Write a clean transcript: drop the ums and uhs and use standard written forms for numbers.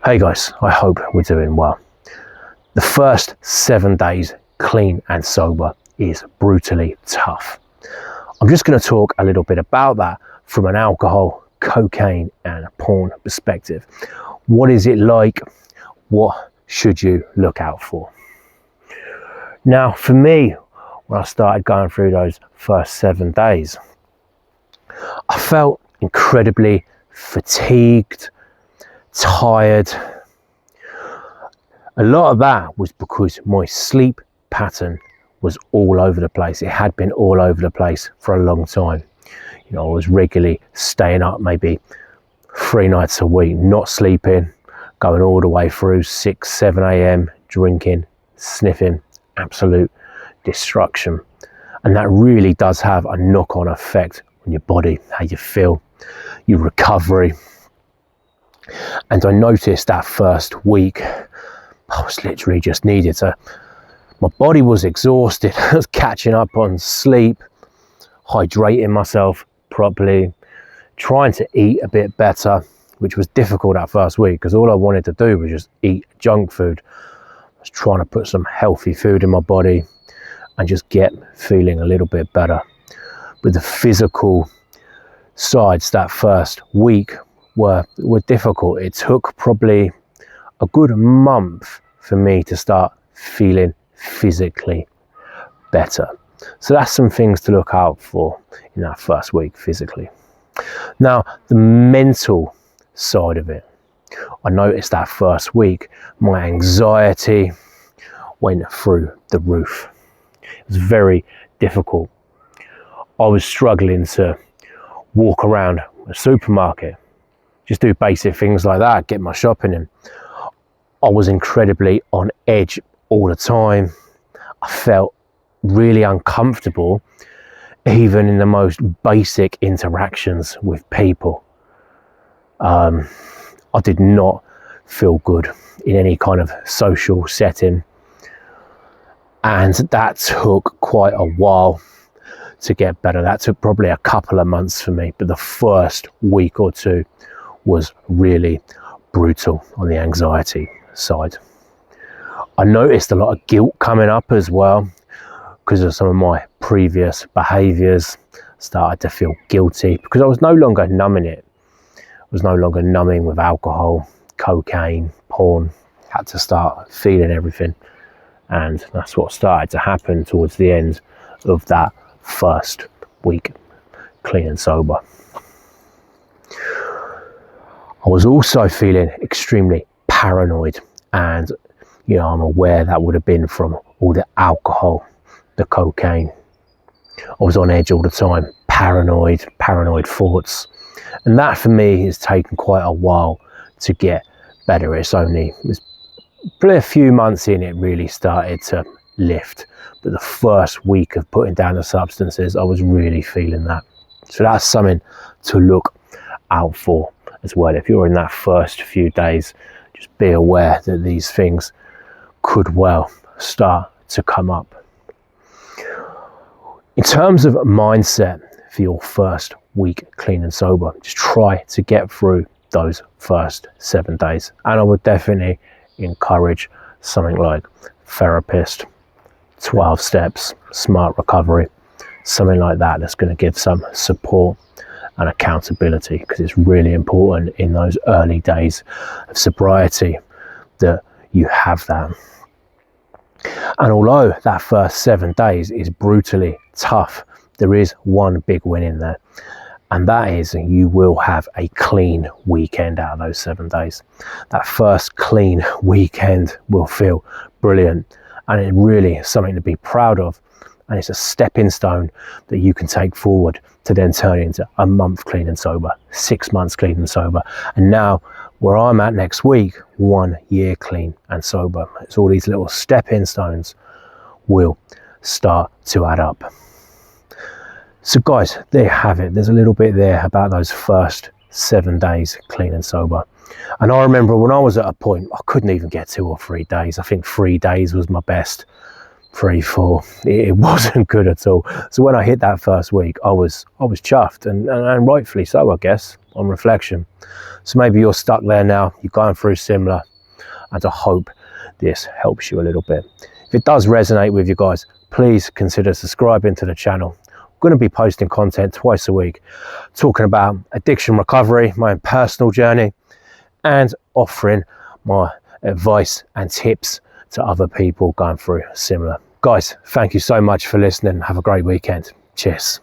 Hey guys, I hope we're doing well. The first 7 days clean and sober is brutally tough. I'm just going to talk a little bit about that from an alcohol, cocaine and porn perspective. What is it like? What should you look out for? Now, for me, when I started going through those first 7 days, I felt incredibly fatigued, tired. A lot of that was because my sleep pattern was all over the place. It had been all over the place for a long time. I was regularly staying up maybe 3 nights a week, not sleeping, going all the way through 6, 7 a.m, drinking, sniffing, absolute destruction. And that really does have a knock-on effect on your body, how you feel, your recovery. And I noticed that first week, I was literally just needed to, my body was exhausted. I was catching up on sleep, hydrating myself properly, trying to eat a bit better, which was difficult that first week because all I wanted to do was just eat junk food. I was trying to put some healthy food in my body and just get feeling a little bit better. But the physical sides that first week were difficult. It took probably a good month for me to start feeling physically better. So that's some things to look out for in that first week physically. Now, the mental side of it, I noticed that first week my anxiety went through the roof. It was very difficult. I was struggling to walk around a supermarket, just do basic things like that, get my shopping in. I was incredibly on edge all the time. I felt really uncomfortable, even in the most basic interactions with people. I did not feel good in any kind of social setting. And that took quite a while to get better. That took probably a couple of months for me, but the first week or two was really brutal on the anxiety side. I noticed a lot of guilt coming up as well because of some of my previous behaviors. Started to feel guilty because I was no longer numbing it. I was no longer numbing with alcohol, cocaine, porn. Had to start feeling everything. And that's what started to happen towards the end of that first week clean and sober. I was also feeling extremely paranoid, and I'm aware that would have been from all the alcohol, the cocaine. I was on edge all the time, paranoid thoughts, and that for me has taken quite a while to get better. It was probably a few months in it really started to lift, but the first week of putting down the substances, I was really feeling that. So that's something to look out for as well. If you're in that first few days, just be aware that these things could well start to come up. In terms of mindset for your first week clean and sober, just try to get through those first 7 days. And I would definitely encourage something like therapist, 12 steps, smart recovery, something like that that's going to give some support and accountability, because it's really important in those early days of sobriety that you have that. And although that first 7 days is brutally tough, there is one big win in there, and that is you will have a clean weekend out of those 7 days. That first clean weekend will feel brilliant, and it really is something to be proud of. And it's a stepping stone that you can take forward to then turn into a month clean and sober, 6 months clean and sober. And now where I'm at next week, 1 year clean and sober. It's all these little stepping stones will start to add up. So guys, there you have it. There's a little bit there about those first 7 days clean and sober. And I remember when I was at a point, I couldn't even get 2 or 3 days. I think 3 days was my best. 3, 4, it wasn't good at all. So when I hit that first week, I was chuffed, and rightfully so, I guess. on reflection. So maybe you're stuck there now, you're going through similar, and I hope this helps you a little bit. If it does resonate with you guys, please consider subscribing to the channel. I'm going to be posting content twice a week, talking about addiction recovery, my own personal journey, and offering my advice and tips to other people going through similar. Guys, thank you so much for listening. Have a great weekend. Cheers.